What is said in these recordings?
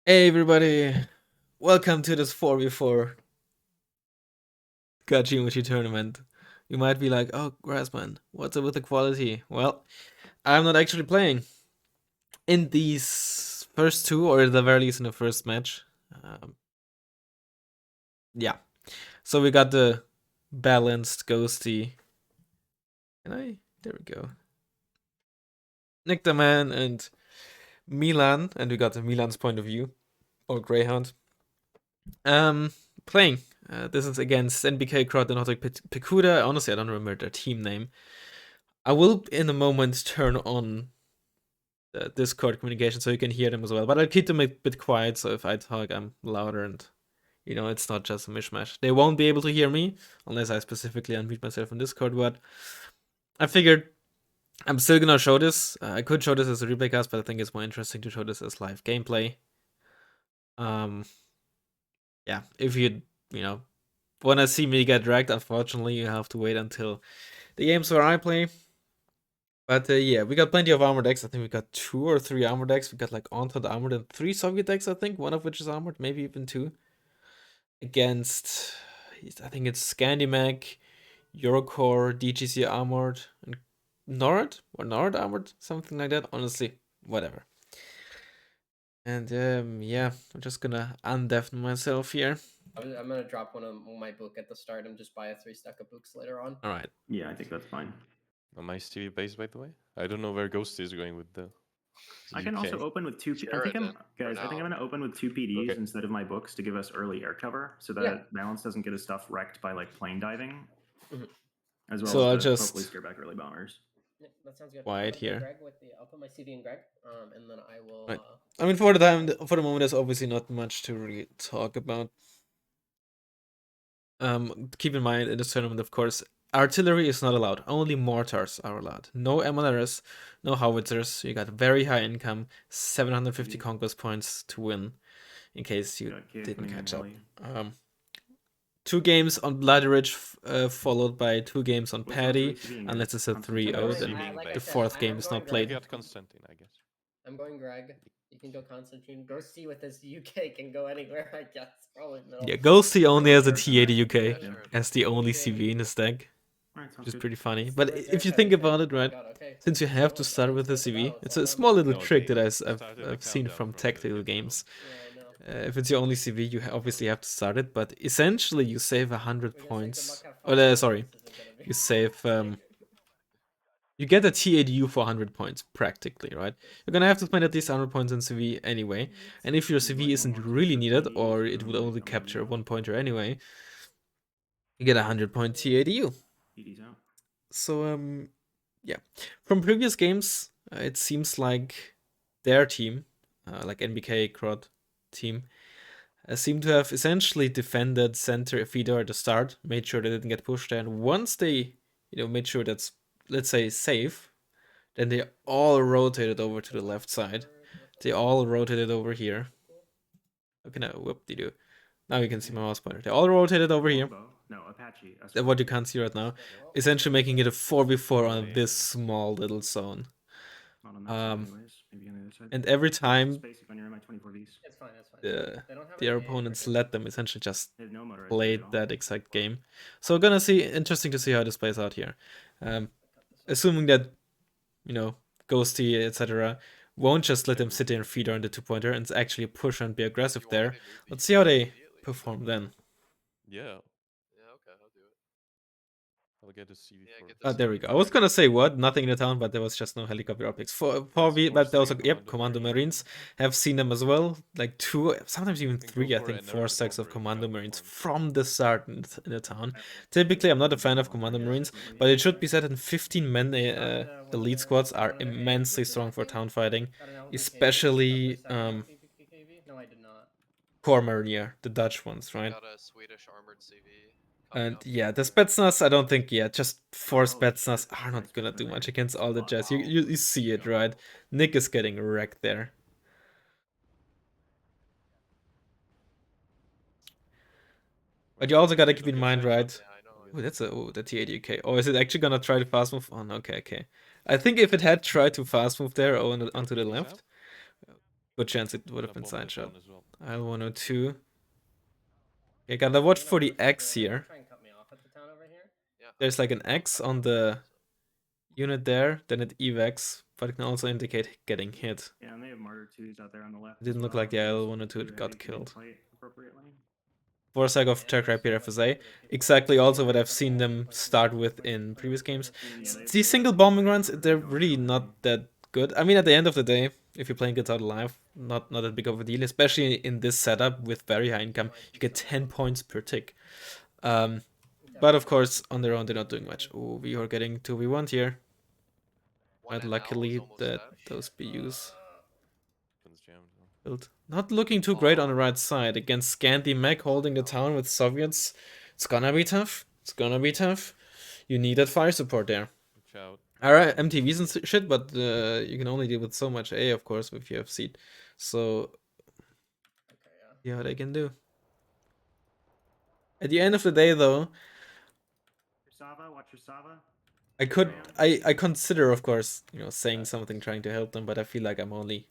Hey everybody, welcome to this 4v4 Gachi tournament. You might be like, oh Razzmann, what's up with the quality? Well, I'm not actually playing in these first two, or at the very least in the first match. Um, yeah, so we got the balanced ghosty. There we go. Nick the Man and Milan, and we got the Milan's point of view, or Greyhound. Playing. This is against NBK Crowd and Hotek Pikuda. Honestly, I don't remember their team name. I will in a moment turn on the Discord communication so you can hear them as well. But I'll keep them a bit quiet, so if I talk, I'm louder and it's not just a mishmash. They won't be able to hear me unless I specifically unmute myself on Discord. But I figured I'm still gonna show this. I could show this as a replay cast, but I think it's more interesting to show this as live gameplay. Yeah, if you wanna see me get dragged, unfortunately, you have to wait until the games where I play. But yeah, we got plenty of armor decks. I think we got 2 or 3 armor decks. We got like Onslaught armored and 3 Soviet decks, I think, one of which is armored, maybe even 2. Against, I think it's Scandimag, Eurocore, DGC armored, and Nord armored, something like that. Honestly, whatever. And yeah, I'm just gonna undeafen myself here. I'm gonna drop one of my book at the start and just buy a 3 stack of books later on. All right. Yeah, I think that's fine. A nice TV base, by the way. I don't know where Ghost is going with the. I can also open with two. I think I'm gonna open with 2 PDs Okay. instead of my books to give us early air cover, so that Balance doesn't get his stuff wrecked by like plane diving, as well So I'll as just hopefully scare back early bombers. Yeah, that sounds good. Quiet here. Greg I'll put my CV in Greg, and then I will. Right. I mean, for the moment, there's obviously not much to really talk about. Keep in mind in this tournament, of course, artillery is not allowed. Only mortars are allowed. No MLRs, no howitzers. You got very high income, 750 conquest points to win, in case you didn't catch up. 2 games on Bloody Ridge, followed by 2 games on Paddy, unless it's a 3-0, then the 4th game is not played. Constantine, I guess. I'm going Greg. You can go Constantine. Ghosty with his UK can go anywhere, I guess. Probably middle. Yeah, Ghosty only has a T80 UK as the only CV in his deck, which is pretty funny. But if you think about it, right, since you have to start with a CV, it's a small little trick that I've seen from tactical games. If it's your only CV, you obviously have to start it, but essentially you save 100 points. Oh, sorry, you save you get a T80U for 100 points, practically, right? You're gonna have to spend at least 100 points in CV anyway, and if your CV isn't really needed, or it would only capture 1 pointer anyway, you get a 100-point T80U. So, yeah. From previous games, it seems like their team, like NBK Crod team, seem to have essentially defended center feeder at the start, made sure they didn't get pushed, and once they, made sure that's, let's say, safe, then they all rotated over to the left side. They all rotated over here. Okay, now, whoop-de-doo. Now you can see my mouse pointer. They all rotated over here. No, Apache. What you can't see right now. Essentially making it a 4v4 on this small little zone. And every time their opponents let them essentially just play that exact game. So we're gonna see, interesting to see how this plays out here. Assuming that, Ghosty, etc., won't just let them sit there and feed on the 2-pointer and actually push and be aggressive there. Let's see how they perform then. Yeah. Okay, I'll do it. I'll get the CV There we go. I was gonna say what? Nothing in the town, but there was just no helicopter optics. But also, yep, Commando Marines have seen them as well. Like 2, sometimes even 3, I think 4 stacks of Commando Marines from the start in the town. Typically, I'm not a fan of Commando Marines, but it should be said in 15 men, elite squads are immensely strong for town fighting, especially Corps Marinier, the Dutch ones, right? Got a Swedish armored CV. And yeah, the Spetsnaz, I don't think, just 4 Spetsnaz are not gonna do much against all the jets. You see it, right? Nick is getting wrecked there. But you also gotta keep in mind, right? Oh, that's the T80K. Oh, is it actually gonna try to fast move? Oh, no, okay. I think if it had tried to fast move there onto the left, Good chance it would have been Gonna bomb side this shot. one as well. L102. Okay, gotta watch for the X here. Try and cut me off at the town over here. Yeah. There's like an X on the unit there, then it evacs, but it can also indicate getting hit. Yeah, and they have Martyr 2s out there on the left. It didn't look like the L102 got killed. Appropriately. For sake of check rapier FSA, exactly also what I've seen them start with in previous games. These single bombing runs, they're really not that good. I mean, at the end of the day, if you're playing Get Out Alive, not that big of a deal, especially in this setup with very high income, you get 10 points per tick. But of course, on their own, they're not doing much. Oh, we are getting 2v1 here. But luckily that those BUs Guns jammed. built. Not looking too great on the right side. Against Scandi Mech holding the town with Soviets. It's gonna be tough. It's gonna be tough. You need that fire support there. Watch out. Alright, MTVs and shit, but you can only deal with so much A, of course, if you have seed. So, yeah, what they can do. At the end of the day, though, Sava, watch your Sava. I consider, of course, you know, saying something, trying to help them, but I feel like I'm only,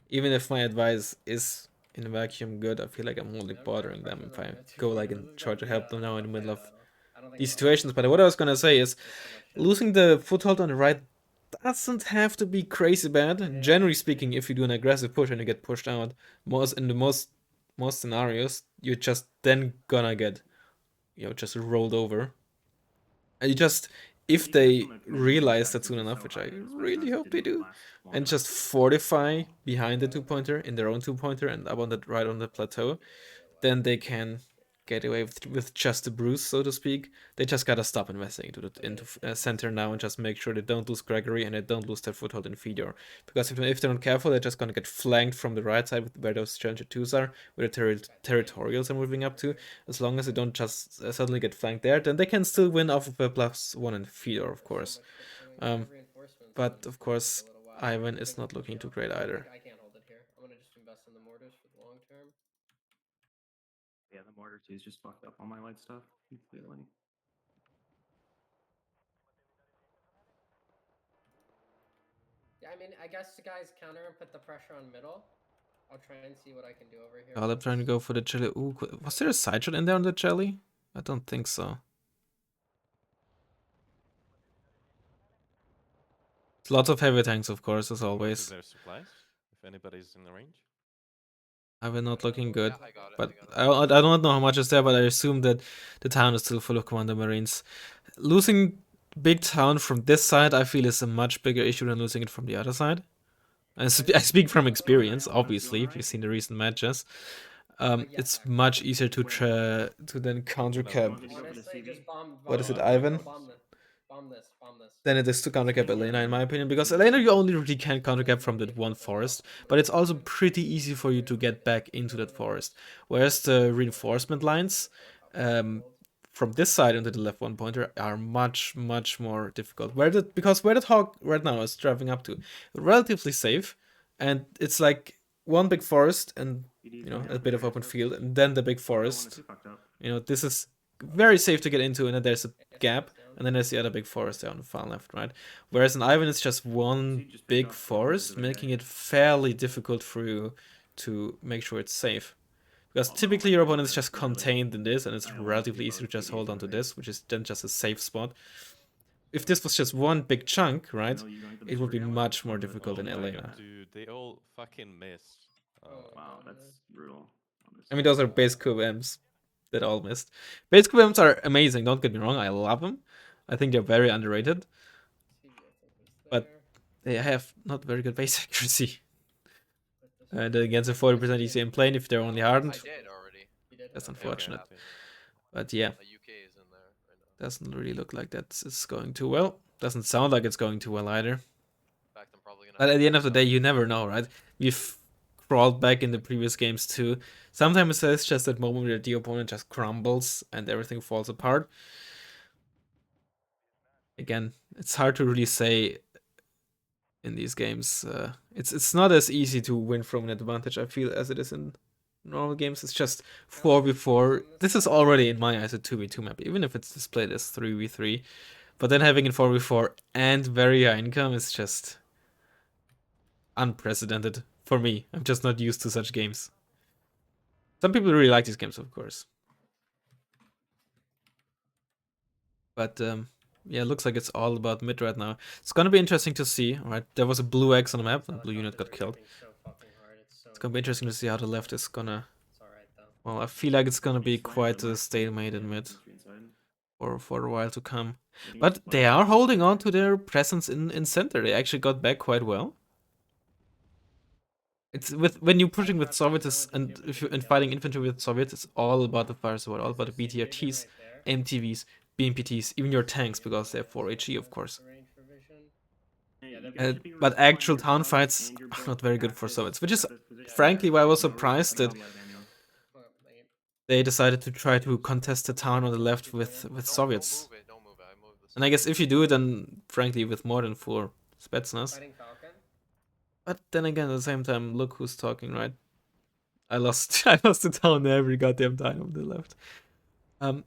even if my advice is in a vacuum good, I feel like I'm only bothering them if I go like and try to help them now in the middle of these situations. But what I was gonna say is, losing the foothold on the right doesn't have to be crazy bad. Generally speaking, if you do an aggressive push and you get pushed out, in the most scenarios, you're just then gonna get, you know, just rolled over. And you just, if they realize that soon enough, which I really hope they do, and just fortify behind the 2-pointer in their own 2-pointer and up on the right on the plateau, then they can get away with just a bruise, so to speak. They just gotta stop investing into center now and just make sure they don't lose Gregory and they don't lose their foothold in Fedor. Because if they're not careful, they're just gonna get flanked from the right side where those Challenger 2s are, where the territorials are moving up to. As long as they don't just suddenly get flanked there, then they can still win off of a +1 in Fedor, of course. But of course, Ivan is not looking too great either. I can't hold it here. I'm gonna just invest in the mortars for the long term. Yeah, the Martyr 2's just fucked up all my light stuff completely. Yeah, I mean, I guess the guys counter and put the pressure on middle. I'll try and see what I can do over here. I'm trying to go for the jelly. Ooh, was there a side shot in there on the jelly? I don't think so. Lots of heavy tanks, of course, as always. There's supplies, if anybody's in the range. I've been not looking good, Yeah, I got it, but I got I don't know how much is there, but I assume that the town is still full of Commander Marines. Losing big town from this side, I feel, is a much bigger issue than losing it from the other side. I speak from experience, obviously, if you've seen the recent matches. It's much easier to then countercap. Honestly, just bomb. What is it, Ivan? Bomb this. Than it is to countercap Elena, in my opinion, because Elena you only really can countercap from that one forest, but it's also pretty easy for you to get back into that forest. Whereas the reinforcement lines from this side into the left 1-pointer are much more difficult. Because where the Hawk right now is driving up to, relatively safe, and it's like one big forest and, you know, a bit of open field, and then the big forest. You know, this is very safe to get into, and then there's a gap, and then there's the other big forest there on the far left, right? Whereas in Ivan, it's just one big forest, making it fairly difficult for you to make sure it's safe. Because typically your opponent is just contained in this, and it's relatively easy to just hold on to this, which is then just a safe spot. If this was just one big chunk, right, it would be much more difficult in Elena. Dude, they all fucking missed. Wow, that's brutal. I mean, those are base QMs that all missed. Base QMs are amazing, don't get me wrong, I love them. I think they're very underrated. But they have not very good base accuracy. And against a 40% ECM plane, if they're only hardened, I did already. that's unfortunate. But yeah, doesn't really look like that's going too well. Doesn't sound like it's going too well either. But at the end of the day, you never know, right? We've crawled back in the previous games too. Sometimes it's just that moment where the opponent just crumbles and everything falls apart. Again, it's hard to really say in these games. It's not as easy to win from an advantage, I feel, as it is in normal games. It's just 4v4. This is already, in my eyes, a 2v2 map, even if it's displayed as 3v3. But then having it 4v4 and very high income is just unprecedented for me. I'm just not used to such games. Some people really like these games, of course. But yeah, it looks like it's all about mid right now. It's gonna be interesting to see, right? There was a blue X on the map, and blue unit got killed. It's gonna be interesting to see how the left is gonna... Well, I feel like it's gonna be quite a stalemate in mid for a while to come. But they are holding on to their presence in center. They actually got back quite well. It's when you're pushing with Soviets and if you're fighting infantry with Soviets, it's all about the fire support, all about the BTRTs, MTVs, BMPTs, even your tanks because they have 4 HE, of course. But actual town fights are not very good for Soviets, which is frankly why I was surprised that they decided to try to contest the town on the left with Soviets. And I guess if you do it, then frankly with more than 4 Spetsnaz. But then again, at the same time, look who's talking, right? I lost the town every goddamn time on the left.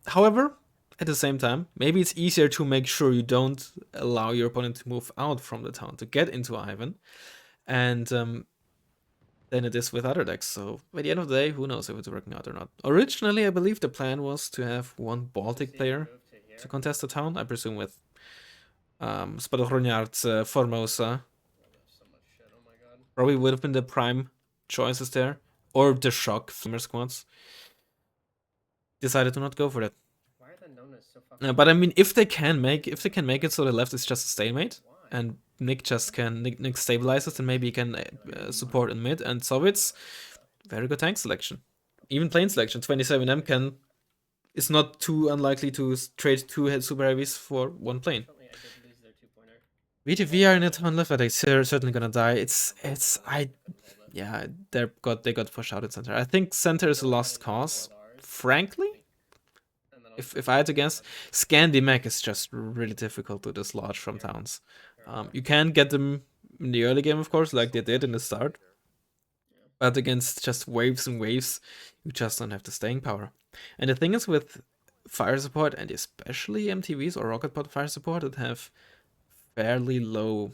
However, at the same time, maybe it's easier to make sure you don't allow your opponent to move out from the town to get into Ivan, and than it is with other decks. So by the end of the day, who knows if it's working out or not. Originally, I believe the plan was to have one Baltic player to contest the town. I presume with Spadochroniard, Formosa. Probably would have been the prime choices there, or the Shock Flamer squads. Decided to not go for that. But I mean, if they can make it so the left is just a stalemate, and Nick stabilizes, and maybe he can support in mid, and Soviets, very good tank selection. Even plane selection, 27M is not too unlikely to trade 2 super heavies for 1 plane. VTV are in a ton left, but they're certainly gonna die. Yeah, they got pushed out in center. I think center is a lost cause, frankly. If I had to guess, Scandi Mech is just really difficult to dislodge from towns. You can get them in the early game, of course, like they did in the start. But against just waves and waves, you just don't have the staying power. And the thing is with fire support, and especially MTVs or rocket pod fire support that have fairly low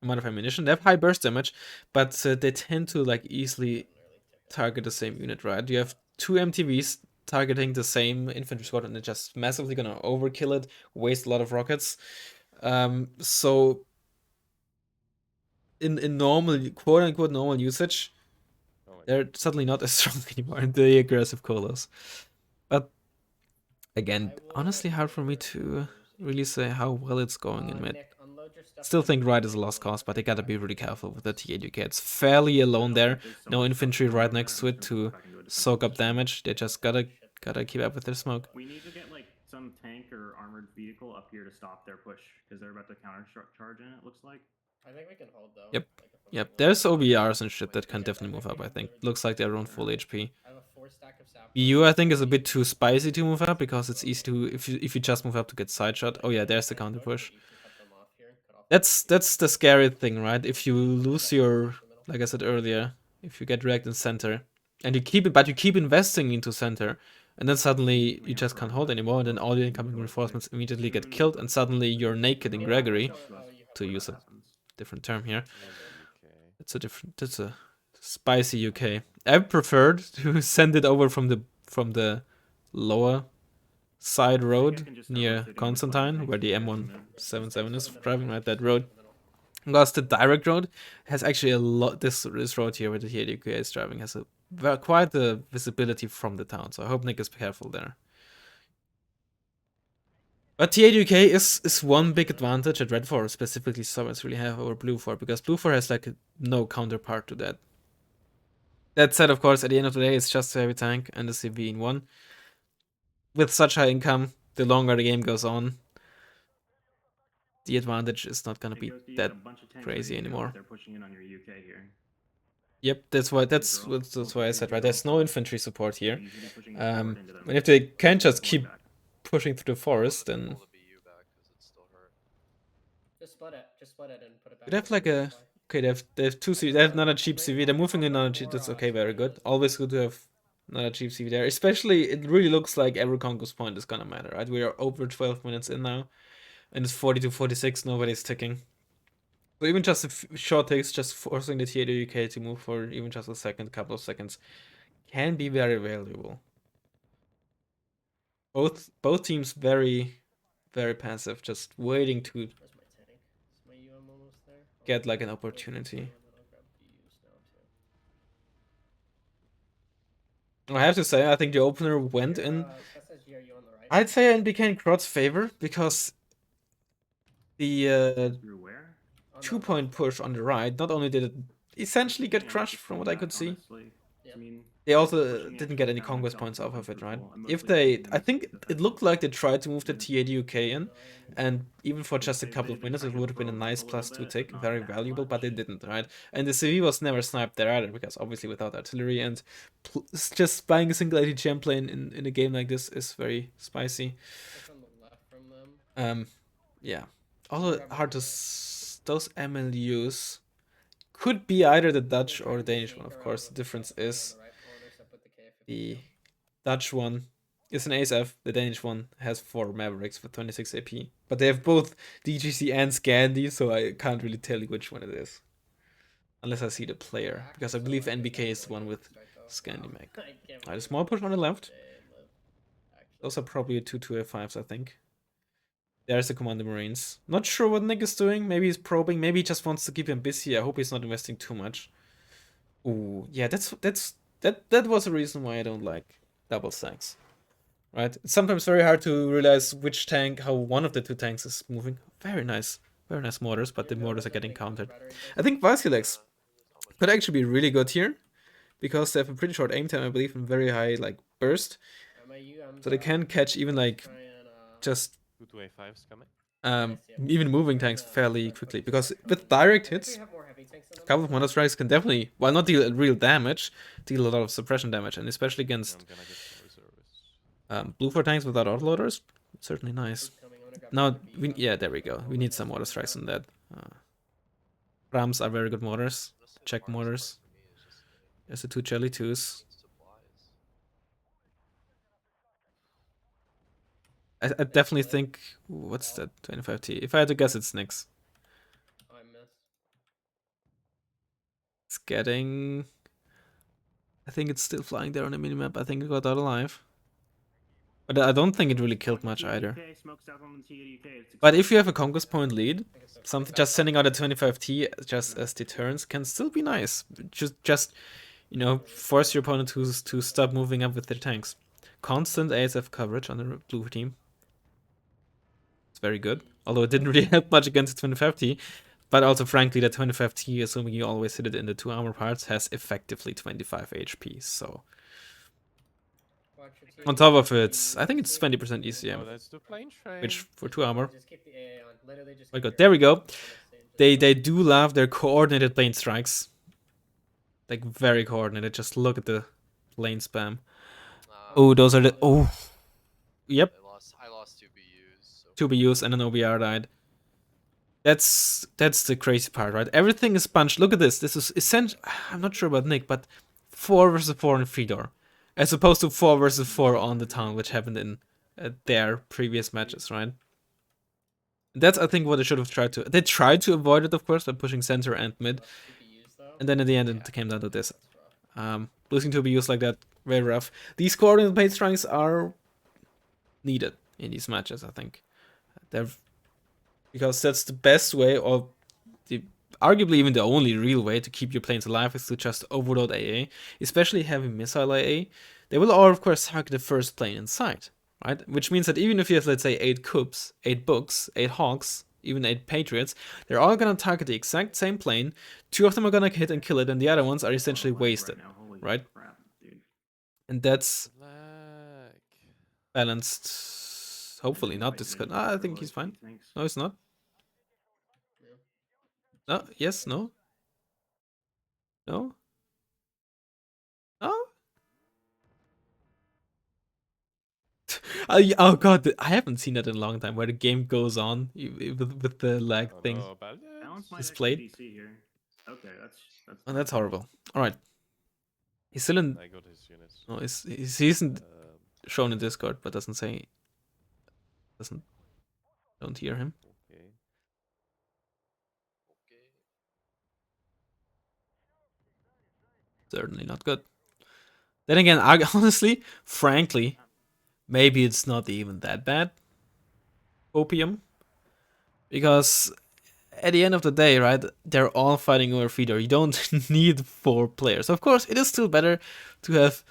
amount of ammunition. They have high burst damage, but they tend to like easily target the same unit, right? You have 2 MTVs targeting the same infantry squad, and they're just massively gonna overkill it, waste a lot of rockets. So in normal, quote unquote normal usage, they're suddenly not as strong anymore in the aggressive colos. But again, honestly hard for me to really say how well it's going in mid. Still think right is a lost cause, but they gotta be really careful with the T8 UK. It's fairly alone there. No infantry right next to it to soak up damage. They just gotta keep up with their smoke. We need to get like some tank or armored vehicle up here to stop their push because they're about to counter charge in. It looks like. I think we can hold though. Yep. Yep. There's OBRs and shit that can definitely move up. I think looks like they're on full HP. EU I think is a bit too spicy to move up because it's easy to if you just move up to get side shot. Oh yeah, there's the counter push. That's the scary thing, right? If you lose your, like I said earlier, if you get wrecked in center, and you keep it, but you keep investing into center, and then suddenly you just can't hold anymore, and then all the incoming reinforcements immediately get killed, and suddenly you're naked in Gregory, to use a different term here. That's a spicy UK. I preferred to send it over from the lower side road near Constantine, where the M177 is driving, right? That road. Because the direct road has actually a lot. This road here, where the TADUK is driving, has quite a visibility from the town. So I hope Nick is careful there. But TADUK is one big advantage that Red 4 specifically Soviets really have over Blue 4, because Blue 4 has like no counterpart to that. That said, of course, at the end of the day, it's just a heavy tank and a CV in one. With such high income, the longer the game goes on, the advantage is not gonna be that crazy anymore. They're pushing in on your UK here. Yep, that's why I said, right? There's no infantry support here. And if they can't just keep pushing through the forest, then just split it and put it back. they have like a they have 2 CV. They have another cheap CV. They're moving in another cheap. That's okay, very good. Always good to have another cheap CV there. Especially, it really looks like every conquest point is gonna matter, right? We are over 12 minutes in now, and it's 40 to 46. Nobody's ticking. So even just short takes, just forcing the TADUK to move for even just a second, couple of seconds, can be very valuable. Both teams very passive, just waiting to Where's my tank? Is my UM almost there? get like an opportunity. I have to say, I think the opener went in. I'd say in BK and Crot's favor because the 2-point push on the right, not only did it essentially get crushed from what I could see, they also didn't get any conquest points off of it, right? If they, I think it looked like they tried to move the TADUK in, and even for just a couple of minutes, it would have been a nice +2 tick, very valuable, but they didn't, right? And the CV was never sniped there either, because obviously without artillery, and just buying a single ATGM plane in a game like this is very spicy. Yeah. Also hard to those MLUs could be either the Dutch or the Danish one, of course. The difference is the Dutch one is an ASF, the Danish one has 4 Mavericks with 26 AP. But they have both DGC and Scandi, so I can't really tell you which one it is. Unless I see the player, because I believe NBK is the one with Scandi Mag. Alright, a small push on the left. Those are probably 2 2A5s, I think. There's the Commander Marines. Not sure what Nick is doing. Maybe he's probing. Maybe he just wants to keep him busy. I hope he's not investing too much. Ooh, yeah, that was a reason why I don't like double stacks. Right? It's sometimes very hard to realize which tank, how one of the 2 tanks is moving. Very nice mortars, but the mortars are getting countered. I think Vasilex could actually be really good here, because they have a pretty short aim time, I believe, and very high like burst. So they can catch even like just 2 2A5s coming. even moving tanks fairly quickly, because with direct hits, a couple of Mono Strikes can definitely, while not deal real damage, deal a lot of suppression damage, and especially against blue for tanks without autoloaders, certainly nice. Now, yeah, there we go. We need some Mono Strikes on that. Rams are very good mortars, check mortars. There's the 2 Jelly 2s. I definitely think, what's that, 25T? If I had to guess, it's Nyx. I missed. It's getting... I think it's still flying there on the minimap. I think it got out alive. But I don't think it really killed much either. But if you have a conquest point lead, just sending out a 25T just as deterrence can still be nice. Just you know, force your opponent to stop moving up with their tanks. Constant ASF coverage on the blue team. It's very good. Although it didn't really help much against the 25T. But also, frankly, the 25T, assuming you always hit it in the 2 armor parts, has effectively 25 HP. So, on top of it, I think it's 20% ECM. Which, for 2 armor. Oh god, there we go. They do love their coordinated plane strikes. Like, very coordinated. Just look at the lane spam. Oh, those are the... Oh. Yep. I lost 2 BUs. So 2 BUs and an OBR died. That's the crazy part, right? Everything is punched. Look at this. This is essential. I'm not sure about Nick, but 4 versus 4 in Fedor, as opposed to 4 versus 4 on the town, which happened in their previous matches, right? That's, I think, what they should have tried to. They tried to avoid it, of course, by pushing center and mid, and then in the end, it came down to this. Losing 2 BUs like that, very rough. These coordinated plane strikes are needed in these matches, I think. Because that's the best way, or arguably even the only real way to keep your planes alive, is to just overload AA, especially heavy missile AA. They will all, of course, target the first plane in sight, right? Which means that even if you have, let's say, 8 Coops, 8 Books, 8 Hawks, even 8 Patriots, they're all gonna target the exact same plane. 2 of them are gonna hit and kill it, and the other ones are essentially wasted, right? And that's balanced. Hopefully not this cut. I think he's fine. No, he's not. No, yes, no. No? No? Oh god, I haven't seen that in a long time, where the game goes on with the lag thing displayed. Okay, And that's horrible. Alright. He's still in... I got his units. No, he isn't shown in Discord, but doesn't say... Don't hear him. Okay. certainly not good. Then again, honestly, frankly, maybe it's not even that bad. Opium. Because at the end of the day, right, they're all fighting over feeder. You don't need 4 players. Of course, it is still better to have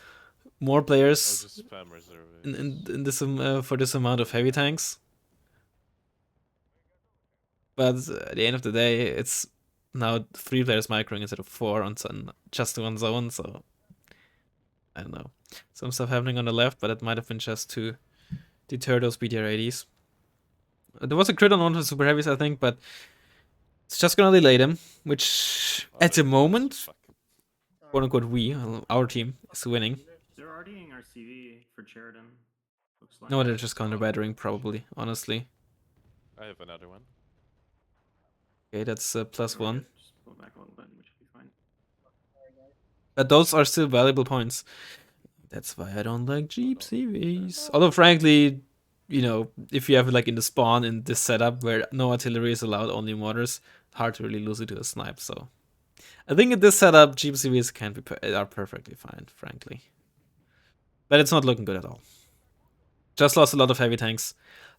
more I'll players just spam reserve. in this for this amount of heavy tanks. But at the end of the day, it's now 3 players microing instead of 4 on just one zone. So I don't know, some stuff happening on the left, but it might have been just to deter those BTR-80s. There was a crit on one of the super heavies, I think, but it's just gonna delay them, which at the moment, quote unquote, our team is winning. They're RDing our CV for Sheridan. Looks like. No, they're just counter battering, probably, honestly. I have another one. Okay, that's +1. Just pull back a little bit, which should be fine. But those are still valuable points. That's why I don't like Jeep CVs. Although, frankly, you know, if you have like in the spawn in this setup where no artillery is allowed, only mortars, hard to really lose it to a snipe. So I think in this setup, Jeep CVs are perfectly fine, frankly. But it's not looking good at all. Just lost a lot of heavy tanks.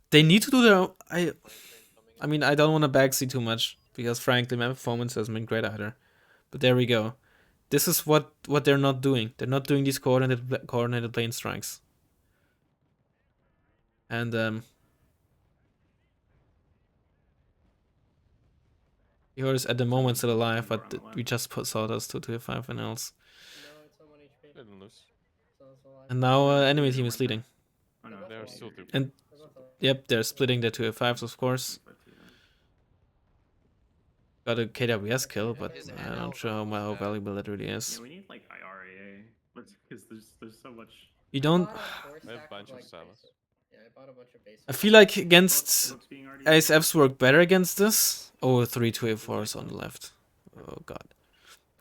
They need to do their own. I mean, I don't want to backseat too much because, frankly, my performance hasn't been great either. But there we go. This is what they're not doing. They're not doing these coordinated plane strikes. And yours at the moment still alive, but we just saw those 2-5 and else. No, it's on 1 HP. Didn't lose. So it's alive. And now enemy team is leading. Oh, no, They are still 2. And yep, they're splitting the 2-5s, of course. Got a KWS kill, but I'm not sure how valuable that really is. Yeah, we need like IRAA because there's so much. You don't. I have a bunch of Savas. Yeah, I bought a bunch of basic. I feel like against Books being RD'd. ASFs work better against this. Oh, 3-2-4s on the left. Oh god.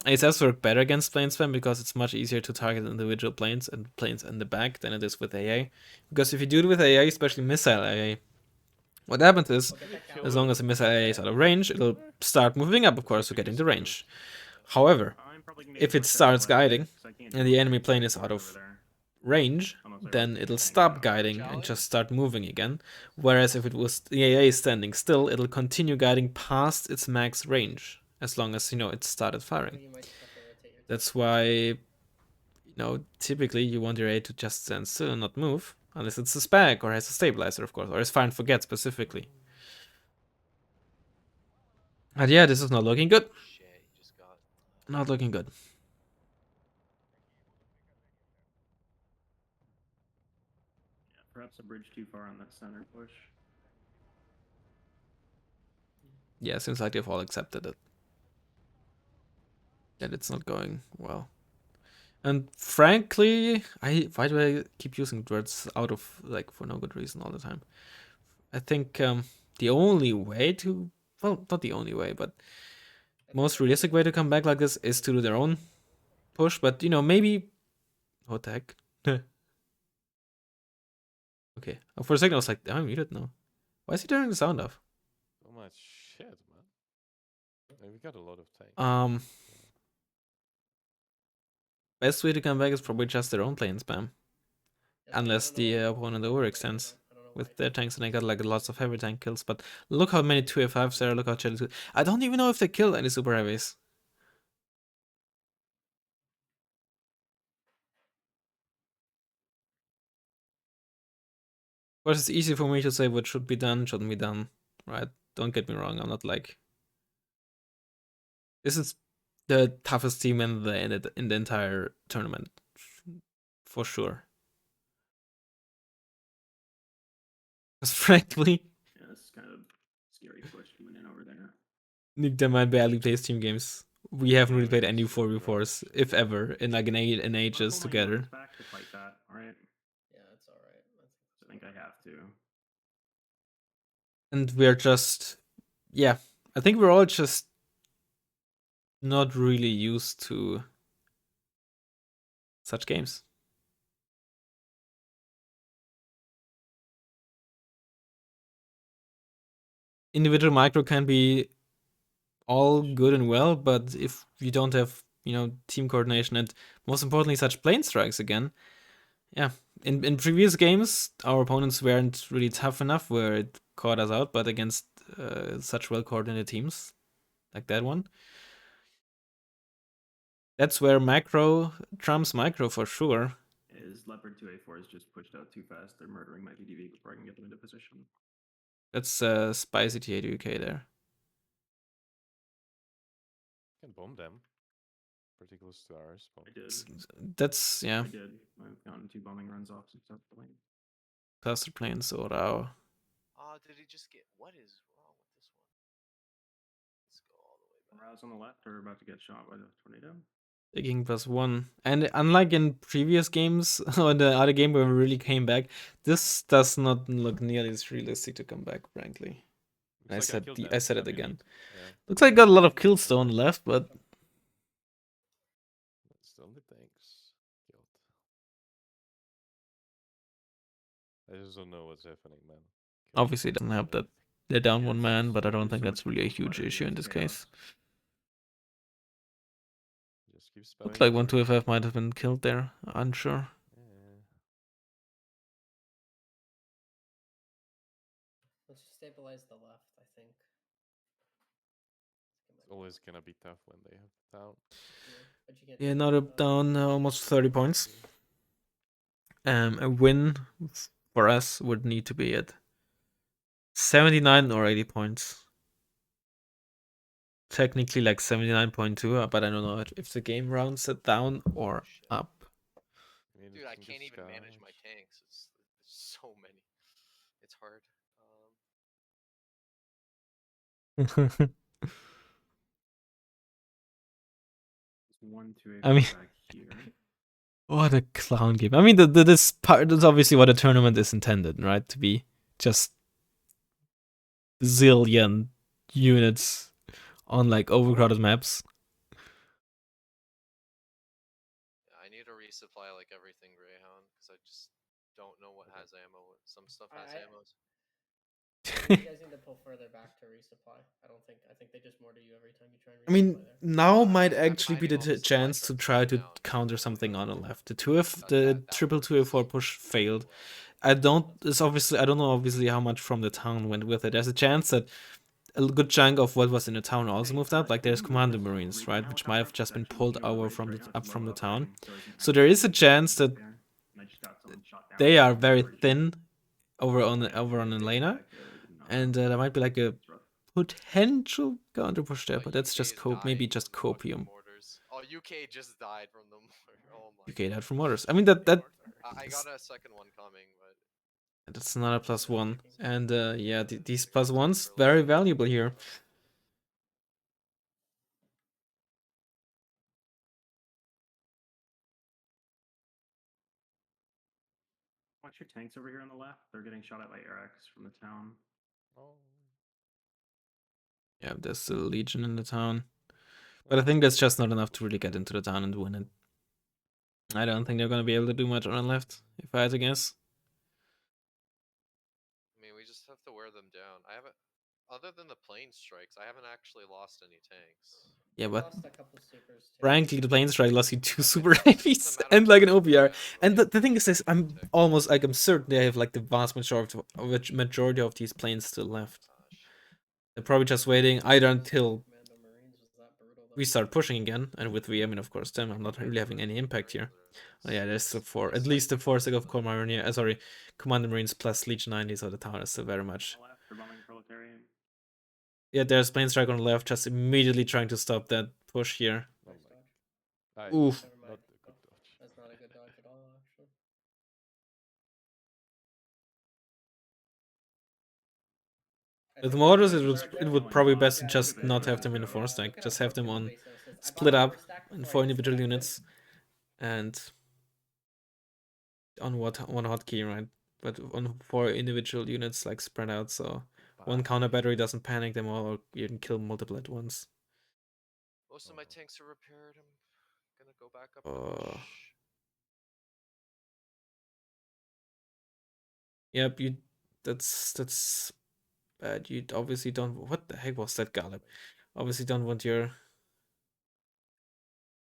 ASFs work better against plane spam because it's much easier to target individual planes and planes in the back than it is with AA. Because if you do it with AA, especially missile AA, what happens is, as long as the missile AA is out of range, it'll start moving up, of course, to get into range. However, I'm probably gonna if get it my starts second one, guiding, 'cause I can't and do the it. enemy plane is out Over of there. range, then it'll stop guiding and just start moving again. Whereas if it was the AA standing still, it'll continue guiding past its max range, as long as, you know, it started firing. You might just have to rotate your That's why, you know, typically you want your A to just stand still and not move, unless it's a spec or has a stabilizer, of course, or is fire and forget specifically. But yeah, this is not looking good. Shit, you just got. Not looking good. Yeah, perhaps a bridge too far on that center push. Yeah, seems like they've all accepted it. That it's not going well. And frankly, why do I keep using words out of, like, for no good reason all the time? I think the only way to, well, not the only way, but most realistic way to come back like this is to do their own push. But, you know, maybe, what the heck? Okay, for a second I was like, am I muted? No. Why is he turning the sound off? So much shit, man. Yeah, we got a lot of tanks. Best way to come back is probably just their own plane spam. Yeah, Unless I don't know the why- opponent I don't know overextends why- I don't know with why. their tanks, and they got like lots of heavy tank kills. But look how many 2F5s there, look how Chelsea. I don't even know if they kill any super heavies. Of course, it's easy for me to say what should be done, shouldn't be done, right? Don't get me wrong, I'm not like... This is the toughest team in the entire tournament, for sure. Because frankly, Yeah, this is kind of scary push coming in over there. Nick Demand barely plays team games. We haven't really played any 4v4s, if ever, in like an ages I'll pull my together. units back to fight that, alright? Yeah, it's alright. I think I have to. And we're just, yeah, I think we're all just not really used to such games. Individual micro can be all good and well, but if you don't have team coordination, and most importantly, such plane strikes again. Yeah, in previous games, our opponents weren't really tough enough where it caught us out, but against such well-coordinated teams like that one, that's where macro trumps micro for sure. Is Leopard 2A4 is just pushed out too fast. They're murdering my VDV before I can get them into position. That's spicy TA2UK there. Can bomb them. Pretty close to ours. I did. That's, yeah. I did. I've gotten 2 bombing runs off since the lane. Cluster planes or our. Oh, did he just get? What is wrong with this one? Let's go all the way back. Raz on the left are about to get shot by the tornado. Taking +1. And unlike in previous games, or the other game where we really came back, this does not look nearly as realistic to come back, frankly. I said it again. Yeah. Looks like I got a lot of kills still on the left, but Still the tanks killed. I just don't know what's happening, man. obviously it doesn't help that they're down 1 man, but I don't think that's really a huge issue in this case. Just keep Looks spamming like 12FF might have been killed there, unsure. Yeah. Let's just stabilize the left, I think. It's always gonna be tough when they have the town. But you Yeah, now they're down almost 30 points. A win for us would need to be at 79 or 80 points. Technically like 79.2, but I don't know if the game rounds it down or up. Dude, I can't even manage my tanks. It's so many. It's hard. One, two, I mean, back here. What a clown game. I mean, this part is obviously what a tournament is intended, right? To be just zillion units on like overcrowded maps. I need to resupply like everything Greyhound because I just don't know what has ammo. Some stuff has ammo. You guys need to pull further back to resupply. I think they just mortar you every time you try and resupply. I mean, there. now might actually be the chance to try to counter something on the left. The triple 2A4 push failed. I don't know obviously how much from the town went with it. There's a chance that a good chunk of what was in the town also moved up. Like there's Commander Marines, right, which might have just been pulled over from the town. So there is a chance that they are very thin over on Elena, and there might be like a potential counter push there, but that's just maybe just copium. Oh, UK just died from the mortar. Oh my. UK died from mortars. I mean that I got a second one coming, but that's not a +1, and yeah, these +1s very valuable here. Watch your tanks over here on the left. They're getting shot at by Airx from the town. Oh. Yeah, there's still a Legion in the town. But I think that's just not enough to really get into the town and win it. I don't think they're going to be able to do much on the left, if I had to guess. I mean, we just have to wear them down. I haven't, other than the plane strikes, I haven't actually lost any tanks. Yeah, but lost a couple supers too. frankly, the plane strike lost you 2 super heavies and like an OBR. And the thing is this, I'm certain they have like the vast majority of these planes still left. They're probably just waiting either until we start pushing again, and with VM, of course, them, I'm not really having any impact here. Oh, yeah, there's at least the 4 of Commander Marines plus Legion 90s, so the town is still very much. Yeah, there's plane strike on the left, just immediately trying to stop that push here. Oof. That's not a good dodge at all, actually. With mortars, it would probably best to just not have them in a 4 stack, just have them on split up in 4 individual units, and on one hotkey, right? But on 4 individual units, like spread out, so one counter battery doesn't panic them all, or you can kill multiple at once. Most of my tanks are repaired. I'm gonna go back up the bush. Yep, that's bad. You obviously don't. What the heck was that, Gallup? Obviously don't want your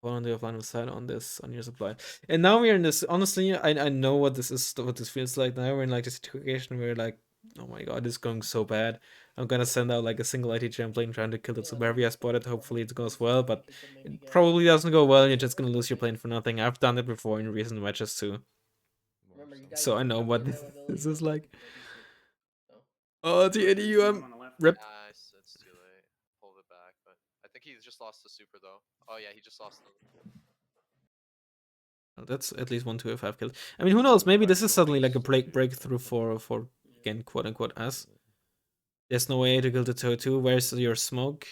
Quality of line of sight on this, on your supply. And now we're in this, honestly, I know what this is, what this feels like. Now we're in like this situation where like, oh my god, it's going so bad. I'm gonna send out like a single IT plane trying to kill it. So wherever I spot it, hopefully it goes well, but it probably doesn't go well and you're just gonna lose your plane for nothing. I've done it before in recent matches too. Remember, you guys So I do know have what the this availability is to like. maybe see. So, Oh, the ADU, One I'm on the left. rip. Yeah, it's too late. Pulled it back, but I think he just lost the super though. Oh yeah, he just lost the. That's at least 1 2 5 kills. I mean, who knows? Maybe this is suddenly like a breakthrough for again, quote unquote, us. There's no way to kill the 2-2. Where's your smoke?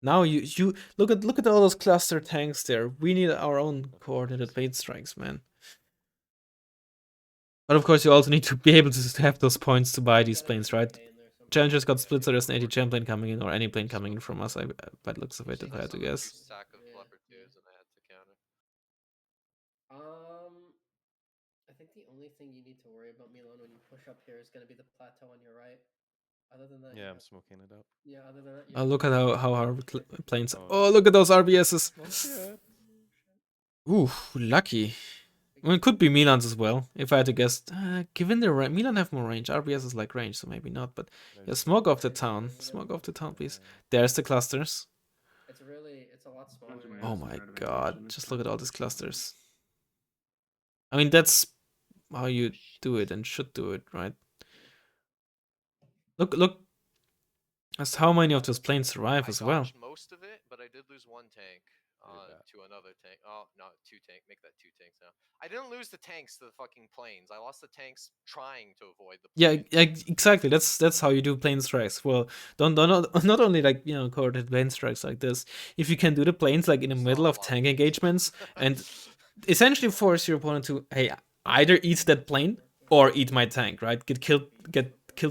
Now you look at all those cluster tanks there. We need our own coordinated plate strikes, man. But of course, you also need to be able to have those points to buy these planes, right? Challengers got split, so there's an 80 gem plane coming in, or any plane coming in from us. By the looks of it, if I had to guess. Stack of leopard twos, and I had to counter. I think the only thing you need to worry about, Milan, when you push up here is going to be the plateau on your right. Other than that, Yeah, I'm smoking it out. Yeah, other than that. Oh, look at how our planes. Oh. Oh, look at those RBSs. Oh, Ooh, lucky. I mean, it could be Milan's as well, if I had to guess. Given the Milan have more range, RBS is like range, so maybe not. But yeah, smoke off the town. Smoke off the town, please. There's the clusters. It's a lot smaller. Oh my god, just look at all these clusters. I mean, that's how you do it and should do it, right? Look. That's how many of those planes survive as well. Most of it, but I did lose one tank to another tank. Oh, no, 2 tank. Make that 2 tanks now. I didn't lose the tanks to the fucking planes. I lost the tanks trying to avoid the planes. Yeah, exactly. That's how you do plane strikes. Well, don't not only like, you know, coordinated plane strikes like this. If you can do the planes like in the middle of tank engagements and essentially force your opponent to, hey, either eat that plane or eat my tank, right? Get killed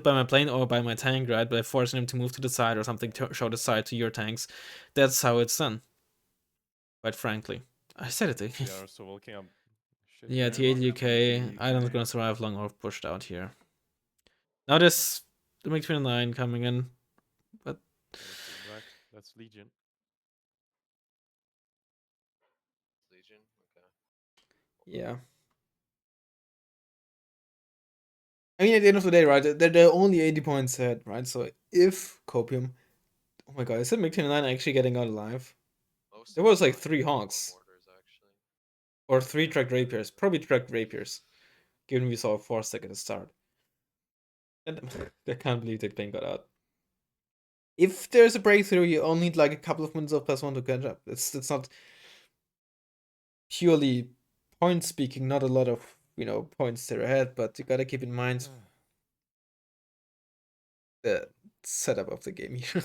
by my plane or by my tank, right? By forcing him to move to the side or something to show the side to your tanks. That's how it's done. Quite frankly, I said it. Yeah, so walking up. Yeah, T80 UK. Island's gonna survive long or pushed out here. Now there's the MiG-29 coming in, but that's Legion. Legion, okay. Yeah. I mean, at the end of the day, right, they're only 80 points ahead, right? So if Copium, oh my god, is that MiG-29 actually getting out alive? There was like 3 Hawks. Or 3 tracked rapiers. Probably tracked rapiers. Given we saw a 4-stack at the start. And I can't believe that plane got out. If there's a breakthrough, you only need like a couple of minutes of +1 to catch up. It's not purely point speaking, not a lot of, you know, points they're ahead, but you gotta keep in mind the setup of the game here.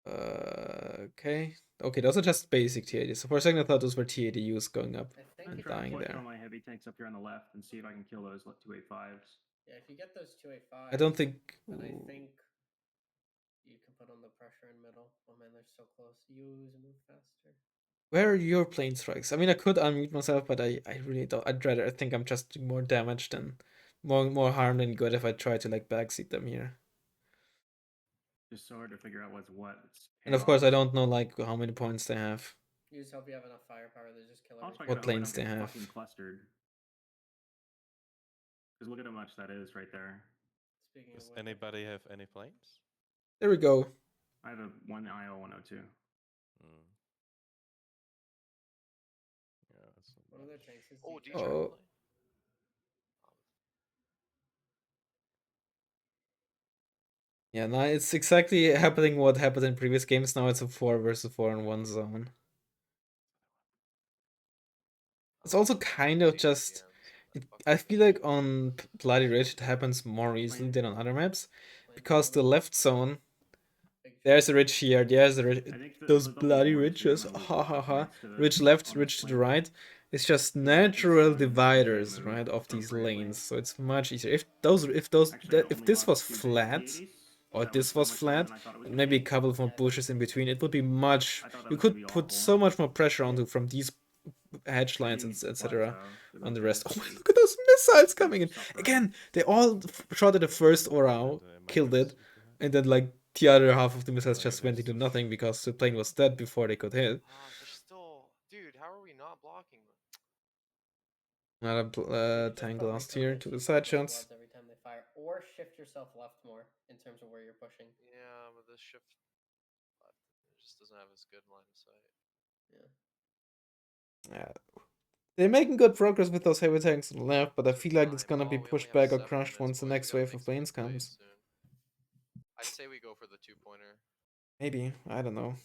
Okay. Okay, those are just basic T80s. So for a second I thought those were T80Us going up and dying there. On my heavy tanks up here on the left and see if I can kill those 285s. Yeah, if you get those 285s. I don't think. Then I think you can put on the pressure in middle. Oh man, they're so close. Use move faster. Where are your plane strikes? I mean, I could unmute myself, but I really don't. I think I'm just doing more damage than more harm than good if I try to like backseat them here. Just so hard to figure out what's what. And of course, I don't know like how many points they have. You just hope you have enough firepower to just kill everything. What planes they have. Fucking clustered. Because look at how much that is right there. Speaking Does of anybody have any planes? There we go. I have a 1 IO 102. Yeah, that's not one of their much. tanks is Oh, do you Detroit. try to play? Yeah, now it's exactly happening what happened in previous games. Now it's a 4 versus 4 in one zone. It's also kind of just. I feel like on Bloody Ridge it happens more easily than on other maps, because the left zone. There's a ridge here. There's a ridge. Those bloody ridges. Ha ha ha. Ridge left, ridge to the right. It's just natural dividers, right, of these lanes. So it's much easier. If this was flat, or this was flat, and maybe a couple of more bushes in between, it would be much. You could put so much more pressure onto from these hedge lines, Maybe etc. plateau on the about rest. this. Oh, look at those missiles coming in. Suffer. Again, they all shot at the first aura, killed it, and then like the other half of the missiles just went into nothing because the plane was dead before they could hit. They're still, dude. How are we not blocking them? Another tank lost here to the side shots. Every time they fire, or shift yourself left more in terms of where you're pushing. Yeah, but this shift left just doesn't have as good line of sight. Yeah. They're making good progress with those heavy tanks on the left, but I feel like it's gonna be pushed back or crushed once the next wave of planes comes. I'd say we go for the 2-pointer. Maybe, I don't know.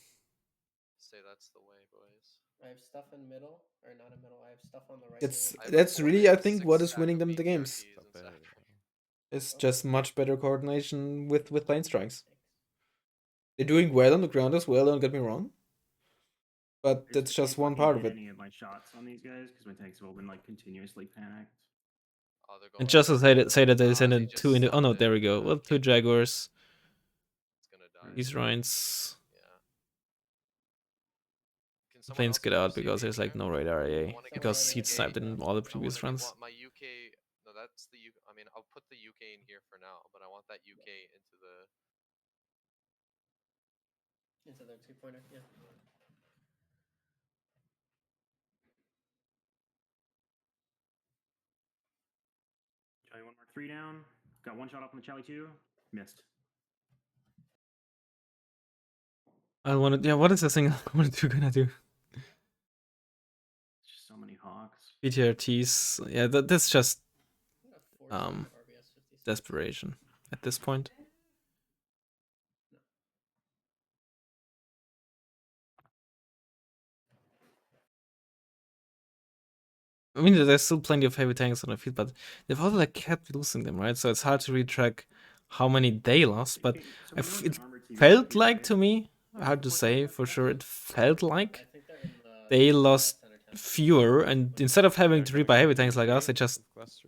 Say that's the way, boys. I have stuff in middle, or not in middle. I have stuff on the right. That's really, I think, what is winning them the games. It's just much better coordination with plane strikes. They're doing well on the ground as well. Don't get me wrong. But that's just one part of it. Any of my shots on these guys because my tanks have all been like continuously panicked. And just to say that they sent in two into. Oh no, there we go. Well, 2 Jaguars. These Rhines. Planes get out because there's like no radar AA. Because heat sniped in all the previous runs. My UK. No, that's the UK. I mean, I'll put the UK in here for now, but I want that UK into their 2-pointer. Yeah. Charlie 1 Mark 3 down. Got one shot off on the Charlie 2. Missed. I wanted. Yeah, what is this thing? What are you gonna do? So many hawks. BTRTs. Yeah, that's just desperation at this point. I mean, there's still plenty of heavy tanks on the field, but they've also like kept losing them, right? So it's hard to retrack how many they lost. But it felt like to me, hard to say for sure. It felt like they lost fewer, and instead of having to rebuy heavy tanks like us, they just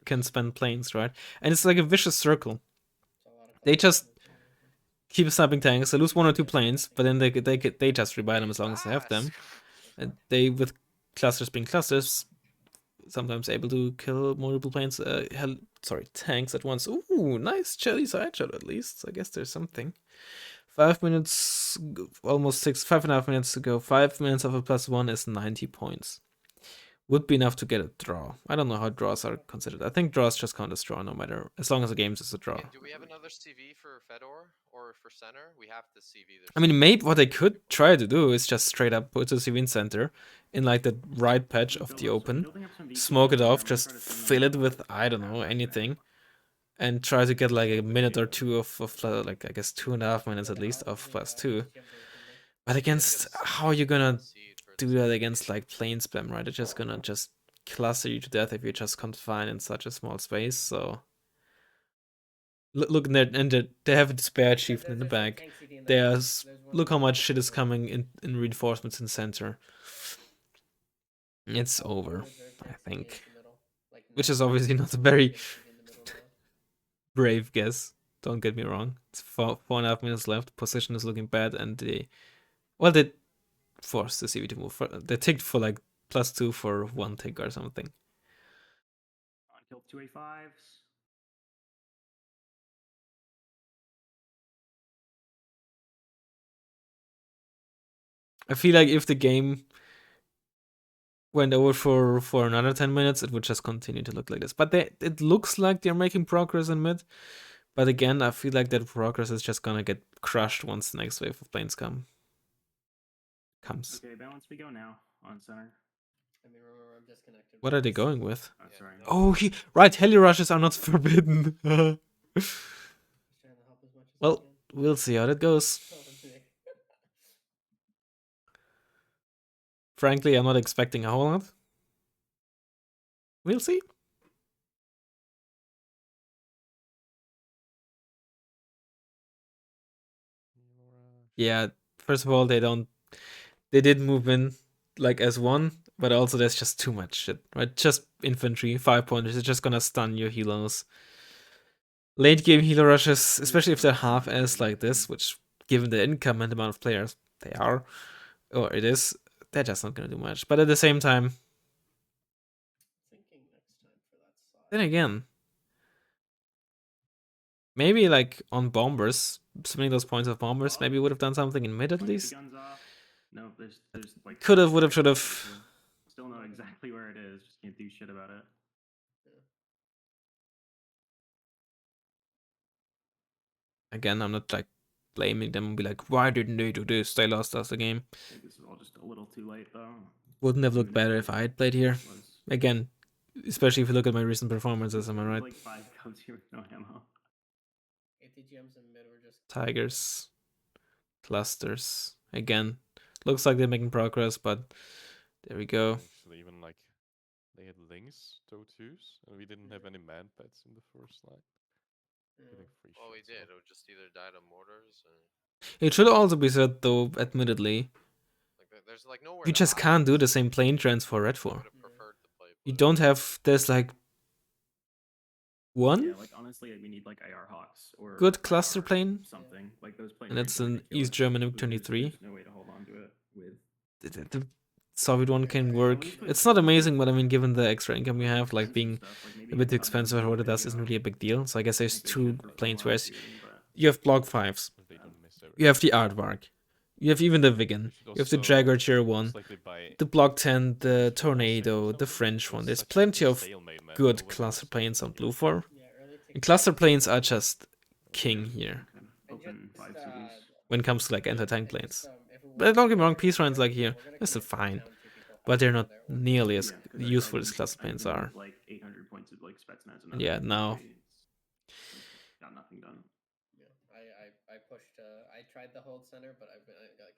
can spend planes, right? And it's like a vicious circle. They just keep sniping tanks. They lose 1 or 2 planes, but then they just rebuy them as long as they have them. And they, with clusters being clusters, sometimes able to kill multiple planes. Tanks at once. Ooh, nice jelly side shot at least. I guess there's something. 5 minutes, almost 5.5 minutes to go. 5 minutes of a +1 is 90 points. Would be enough to get a draw. I don't know how draws are considered. I think draws just count as draw no matter, as long as the game's is a draw. Okay, do we have another CV for Fedor or for center? We have to CV this. I mean, maybe what they could try to do is just straight up put the CV in center in like the right patch of the open, smoke it off, just fill it with, I don't know, anything, and try to get like a minute or two of like, I guess 2.5 minutes at least of +2. But against, how are you gonna do that against like plane spam, right? It's just gonna just cluster you to death if you're just confined in such a small space. So look, and they have a despair chieftain in the back. Look how much shit is coming in reinforcements in center. It's over, I think. Which is obviously not a very brave guess. Don't get me wrong. It's 4.5 minutes left. Position is looking bad, and they forced the CV to move. They ticked for like +2 for 1 tick or something. Killed 2 A5s. I feel like if the game went over for another 10 minutes, it would just continue to look like this. But it looks like they're making progress in mid. But again, I feel like that progress is just gonna get crushed once the next wave of planes comes. Okay, balance we go now on center. I mean, remember, I'm disconnected. What are they going with? Oh, sorry. Oh, right, heli rushes are not forbidden. Well, we'll see how that goes. Frankly, I'm not expecting a whole lot. We'll see. Yeah, first of all, they did move in like as one, but also there's just too much shit, right? Just infantry, 5-pointers, it's just gonna stun your helos. Late game helo rushes, especially if they're half-ass like this, which given the income and the amount of players they are, or it is, they're just not gonna do much. But at the same time, Then again, maybe like on bombers, spending those points of bombers, maybe would have done something in mid at least. Guns off. No, there's like Could have, would have, should have. Still know exactly where it is. Just can't do shit about it. Again, I'm not like blaming them and be like, why didn't they do this? They lost us the game. I think this is all just a little too late though. Wouldn't have looked better if I had played here. Was Again, especially if you look at my recent performances, am I right? like 5 codes here with no ammo. ATGMs in mid were just Tigers, clusters. Again, looks like they're making progress, but there we go. Actually, even like they had links, toe-twos, and we didn't have any man pets in the first line. Getting free Well, we shots did. off. It would just either died of mortars or It should also be said, though, admittedly, like there's like nowhere. you to just hide. can't do the same plane trends for Red I 4. would have preferred to play. You blue. don't have, there's like one Yeah, like honestly, we need like AR Hawks or good cluster IR plane, something like those planes. and are that's an ridiculous. East German There's- M23. There's no way to hold on to it with. The Soviet one can work. It's not amazing, but I mean, given the extra income you have, like being a bit too expensive for what it does isn't really a big deal. So I guess there's two planes, whereas you have Block 5s, If they don't miss everything. you have the Aardvark, you have even the Vigan, you have the Also, Jaguar Tier 1, it's like they buy the Block 10, the also Tornado, the something. French It one. was There's such a plenty of stalemate, man. good Nobody cluster was planes on fucking Blue good. 4. yeah, early And tick- cluster planes are just king here and Open just, 5 CVs. when it comes to like and anti-tank just, planes. if we But want don't to get me wrong, go peace there, runs like here, we're gonna they're still keep it fine, down to people but they're fighting not each other. nearly as Yeah, 'cause I useful as used- cluster I planes used, are. Like 800 points of like Spetsnaz. And Yeah, nothing. now. Got nothing done. Yeah, I pushed. I tried the hold center, but I like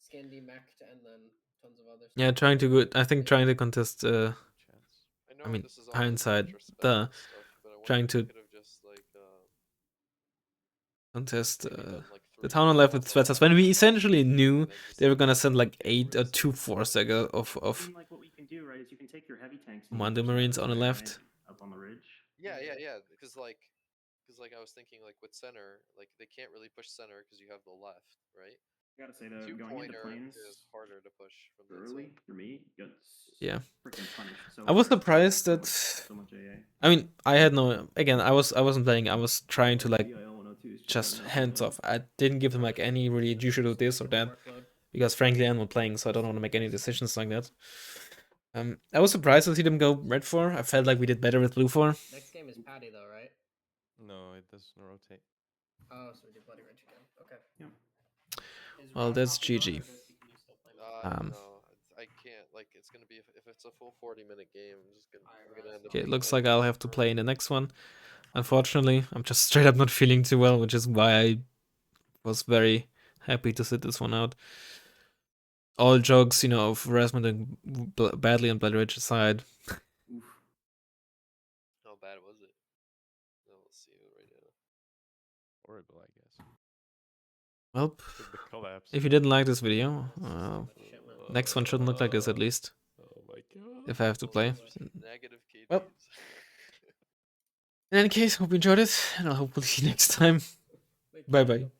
Scandi mech'd and then tons of other stuff. Yeah, trying to go. I think trying to contest. Chance. I know I mean, this is all hindsight, retrospect the and stuff, but I wonder trying if to we could have just like contest maybe done, like, the 3 town on left with calls Svetas on when we left, essentially knew and then just they were like gonna send like take 8 or risks 2 and force stuff. of I mean, like what we can do, right, is you can take your heavy tanks. Commando Marines on the left. Up on the ridge. Yeah, because like I was thinking like with center, like they can't really push center because you have the left, right? I gotta say though, going into 2-pointer planes is harder to push from that early side. for me gets Yeah. freaking punished. So I was hard. surprised So that. much- so much AA. I mean, I had no. Again, I wasn't playing. I was trying to like VIL 102 is just having hands a- off. I didn't give them like any really. You should do this or that Workload. because frankly I'm not playing, so I don't want to make any decisions like that. I was surprised to see them go red 4. I felt like we did better with blue 4. Next game is Patty though, right? No, it doesn't rotate. Oh, so we do Bloody Ridge again. Okay. Yeah. Is Well, Rob that's hopping on, GG. or can you still play with No, I can't. Like it's gonna be if it's a full 40-minute game, I'm gonna end up. Okay, it being looks playing like I'll with have to her. play in the next one. Unfortunately, I'm just straight up not feeling too well, which is why I was very happy to sit this one out. All jokes, of Razzmann doing badly on Blood Ridge aside. Oof. How bad was it? No, let's see it right now. Horrible, I guess. Well, Took the collapse. if you didn't like this video, Shit, man. next one shouldn't look like this at least, Oh my god. if I have to play. Negative KDs. Well. In any case, hope you enjoyed it, and I'll hopefully see you next time. Wait, Bye bye.